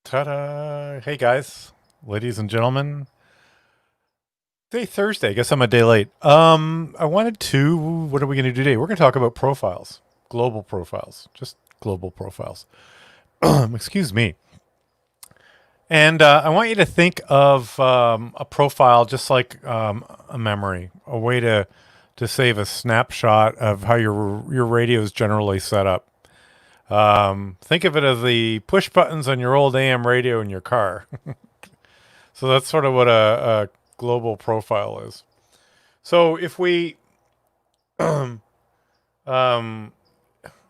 Ta-da! Hey guys, ladies and gentlemen. Today Thursday. I guess I'm a day late. I wanted to. What are we going to do today? We're going to talk about profiles, global profiles, just global profiles. Excuse me. And I want you to think of a profile just like a memory, a way to save a snapshot of how your radio is generally set up. Think of it as the push buttons on your old AM radio in your car. So that's sort of what a global profile is. So if we, um, oh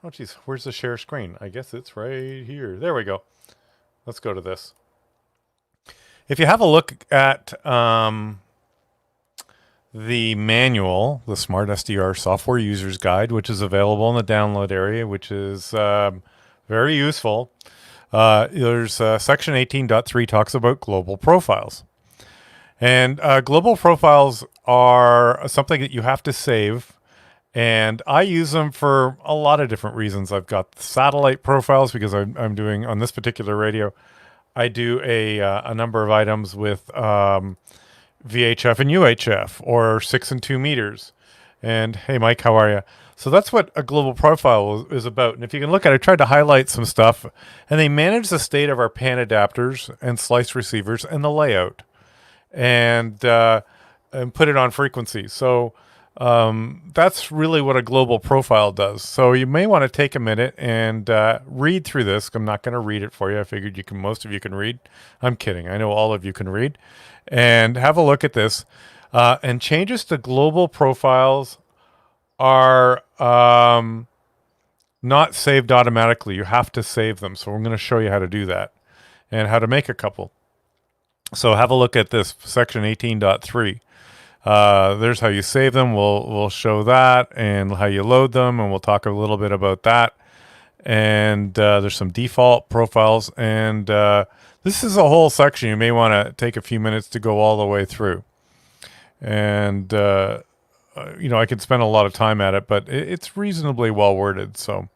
geez, where's the share screen? I guess it's right here. There we go. Let's go to this. If you have a look at the manual, the SmartSDR Software User's Guide, which is available in the download area, which is very useful. There's section 18.3 talks about global profiles. And global profiles are something that you have to save. And I use them for a lot of different reasons. I've got satellite profiles because I'm doing on this particular radio. I do a number of items with VHF and UHF or 6 and 2 meters. And hey, Mike, how are you? So that's what a global profile is about. And if you can look at it, I tried to highlight some stuff. And they manage the state of our PAN adapters and slice receivers and the layout. And put it on frequency. So that's really what a global profile does. So you may want to take a minute and read through this. I'm not going to read it for you. I figured most of you can read. I'm kidding. I know all of you can read. And have a look at this. And changes to global profiles are not saved automatically. You have to save them. So we're going to show you how to do that and how to make a couple. So have a look at this section 18.3. There's how you save them. We'll show that and how you load them, and we'll talk a little bit about that. And there's some default profiles, and this is a whole section. You may want to take a few minutes to go all the way through. And I could spend a lot of time at it, but it's reasonably well worded. So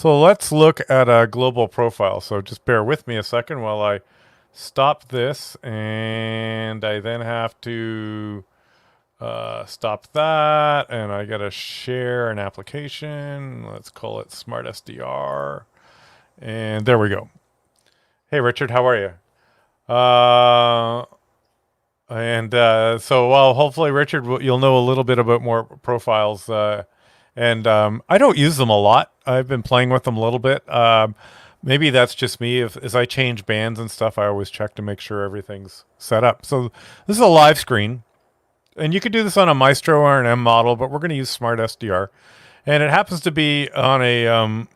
let's look at a global profile. So just bear with me a second while I stop this, and I then have to stop that, and I gotta share an application. Let's call it SmartSDR, and there we go. Hey Richard, how are you? So hopefully Richard, you'll know a little bit about more profiles, and I don't use them a lot. I've been playing with them a little bit. Maybe that's just me. As I change bands and stuff, I always check to make sure everything's set up. So this is a live screen. And you could do this on a Maestro or an M model, but we're going to use SmartSDR. And it happens to be on a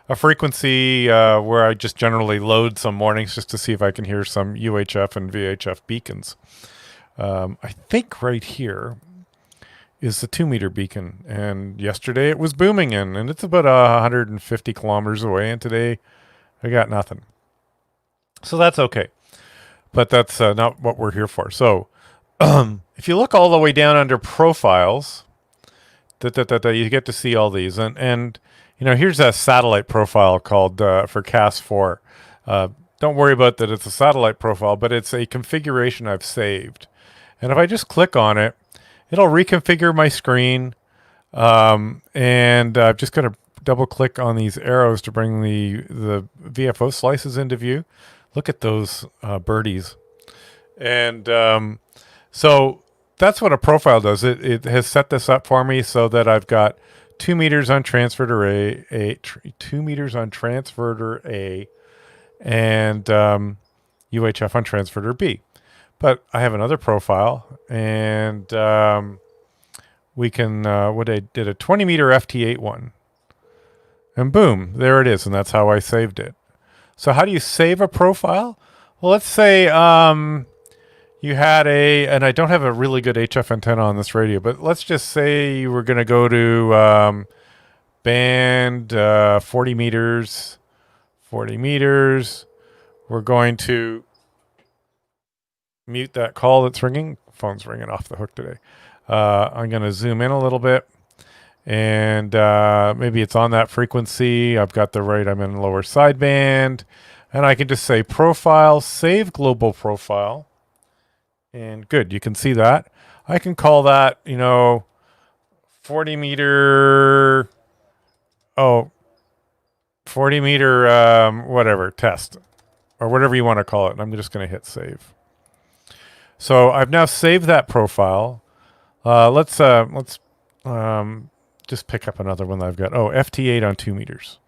a frequency where I just generally load some mornings just to see if I can hear some UHF and VHF beacons. I think right here is the 2-meter beacon. And yesterday it was booming in, and it's about 150 kilometers away. And today I got nothing. So that's okay. But that's not what we're here for. So if you look all the way down under profiles, you get to see all these. And here's a satellite profile called for CAS4. Don't worry about that. It's a satellite profile, but it's a configuration I've saved. And if I just click on it, it'll reconfigure my screen. And I'm just going to double click on these arrows to bring the VFO slices into view. Look at those birdies. And so that's what a profile does. It has set this up for me so that I've got 2 meters on transverter A, 2 meters on transverter A, and UHF on transverter B. But I have another profile, and we can, what I did, a 20 meter FT8 one. And boom, there it is, and that's how I saved it. So how do you save a profile? Well, let's say you had and I don't have a really good HF antenna on this radio, but let's just say you were going to go to band 40 meters. 40 meters. We're going to mute that call that's ringing. Phone's ringing off the hook today. I'm going to zoom in a little bit. And maybe it's on that frequency. I've got I'm in lower sideband. And I can just say profile, save global profile. And good, you can see that. I can call that, 40 meter, 40 meter, whatever, test, or whatever you want to call it. And I'm just going to hit save. So I've now saved that profile. Let's just pick up another one that I've got. Oh, FT8 on 2 meters.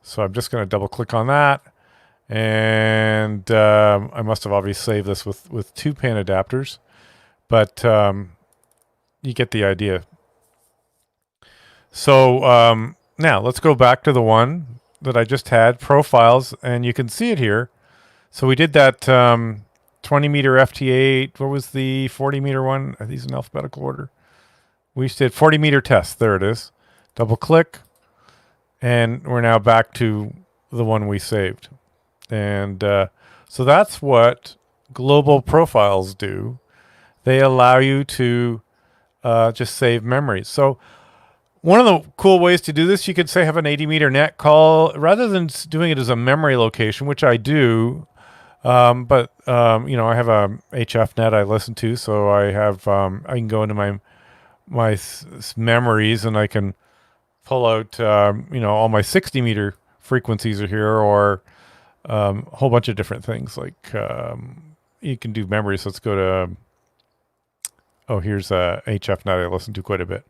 So I'm just going to double click on that. And I must have obviously saved this with 2 pan adapters, but you get the idea. So now let's go back to the one that I just had, profiles, and you can see it here. So we did that 20 meter FT8. What was the 40 meter one? Are these in alphabetical order? We did 40 meter test. There it is. Double click, and we're now back to the one we saved. And so that's what global profiles do. They allow you to just save memories. So one of the cool ways to do this, you could say have an 80 meter net call rather than doing it as a memory location, which I do. But I have a HF net I listen to, so I have I can go into my memories and I can pull out all my 60 meter frequencies are here, or a whole bunch of different things. Like you can do memories. Let's go to here's a HF net I listen to quite a bit.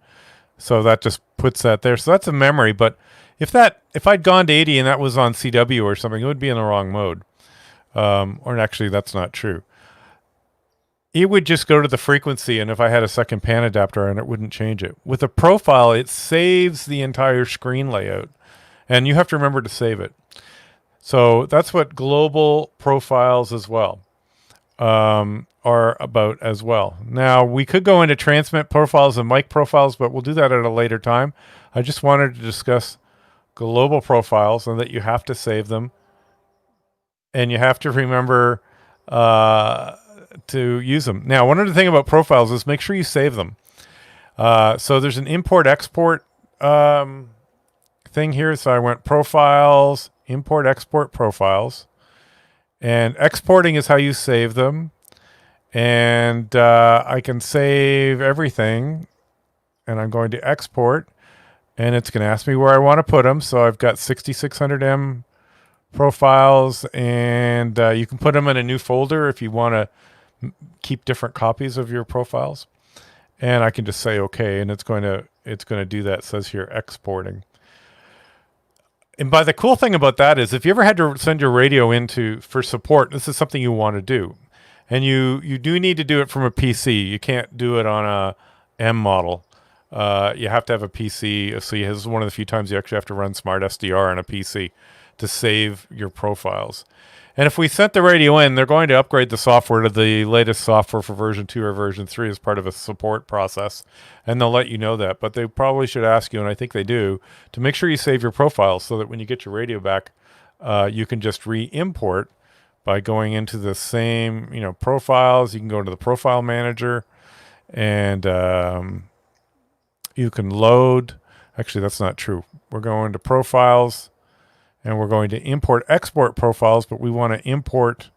So that just puts that there. So that's a memory. But if I'd gone to 80 and that was on CW or something, it would be in the wrong mode. Or actually, that's not true. It would just go to the frequency, and if I had a second pan adapter on it, wouldn't change it. With a profile, it saves the entire screen layout, and you have to remember to save it. So that's what global profiles as well are about as well. Now, we could go into transmit profiles and mic profiles, but we'll do that at a later time. I just wanted to discuss global profiles and that you have to save them. And you have to remember to use them. Now, one other thing about profiles is make sure you save them. So there's an import-export thing here. So I went profiles, import-export profiles. And exporting is how you save them. And I can save everything. And I'm going to export. And it's going to ask me where I want to put them. So I've got 6600M profiles, and you can put them in a new folder if you want to keep different copies of your profiles. And I can just say okay, and it's going to do that. It says here exporting. And by the cool thing about that is if you ever had to send your radio for support, this is something you want to do. And you do need to do it from a PC. You can't do it on a M model. You have to have a PC. So this is one of the few times you actually have to run SmartSDR on a PC to save your profiles. And if we sent the radio in, they're going to upgrade the software to the latest software for version 2 or version 3 as part of a support process. And they'll let you know that. But they probably should ask you, and I think they do, to make sure you save your profiles so that when you get your radio back, you can just re-import by going into the same, profiles. You can go into the profile manager and you can load. Actually, that's not true. We're going to profiles. And we're going to import-export profiles, but we want to import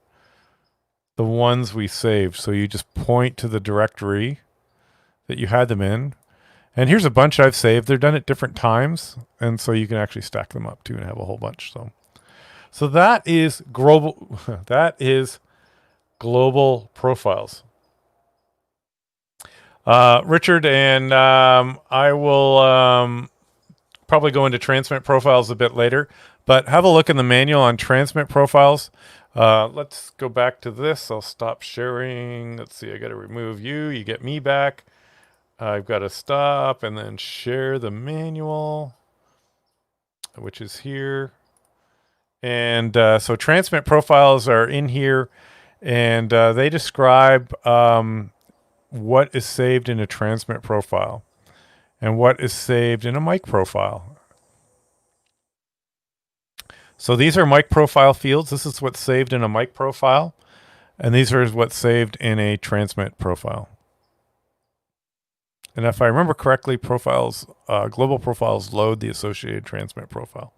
the ones we saved. So you just point to the directory that you had them in. And here's a bunch I've saved. They're done at different times. And so you can actually stack them up too and have a whole bunch. So that is global. That is global profiles. Richard, and I will probably go into transmit profiles a bit later. But have a look in the manual on transmit profiles. Let's go back to this. I'll stop sharing. Let's see. I got to remove you. You get me back. I've got to stop and then share the manual, which is here. And so transmit profiles are in here, and they describe what is saved in a transmit profile and what is saved in a mic profile. So these are mic profile fields. This is what's saved in a mic profile. And these are what's saved in a transmit profile. And if I remember correctly, profiles, global profiles load the associated transmit profile.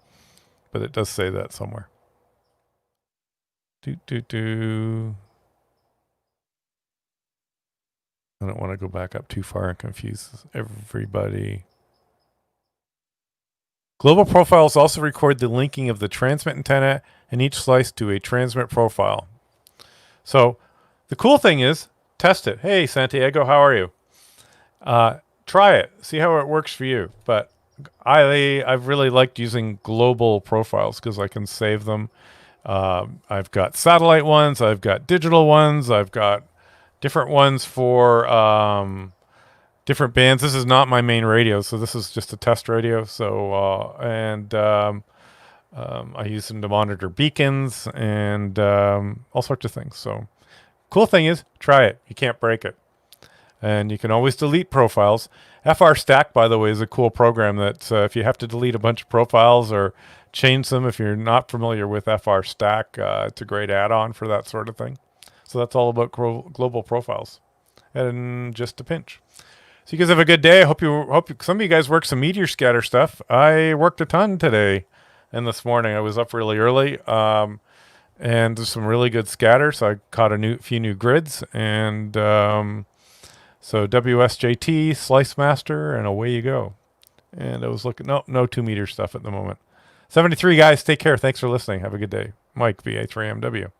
But it does say that somewhere. I don't want to go back up too far and confuse everybody. Global profiles also record the linking of the transmit antenna and each slice to a transmit profile. So the cool thing is, test it. Hey, Santiago, how are you? Try it. See how it works for you. But I've really liked using global profiles because I can save them. I've got satellite ones. I've got digital ones. I've got different ones for different bands. This is not my main radio, so this is just a test radio. So I use them to monitor beacons and all sorts of things. So cool thing is, try it. You can't break it. And you can always delete profiles. FR Stack, by the way, is a cool program that if you have to delete a bunch of profiles or change them, if you're not familiar with FR Stack, it's a great add-on for that sort of thing. So that's all about global profiles, and just a pinch. So you guys have a good day. I hope some of you guys work some meteor scatter stuff. I worked a ton today and this morning. I was up really early, and there's some really good scatter. So I caught few new grids, and so WSJT, Slice Master, and away you go. And I was looking, no 2 meter stuff at the moment. 73 guys, take care. Thanks for listening. Have a good day. Mike, VA3MW.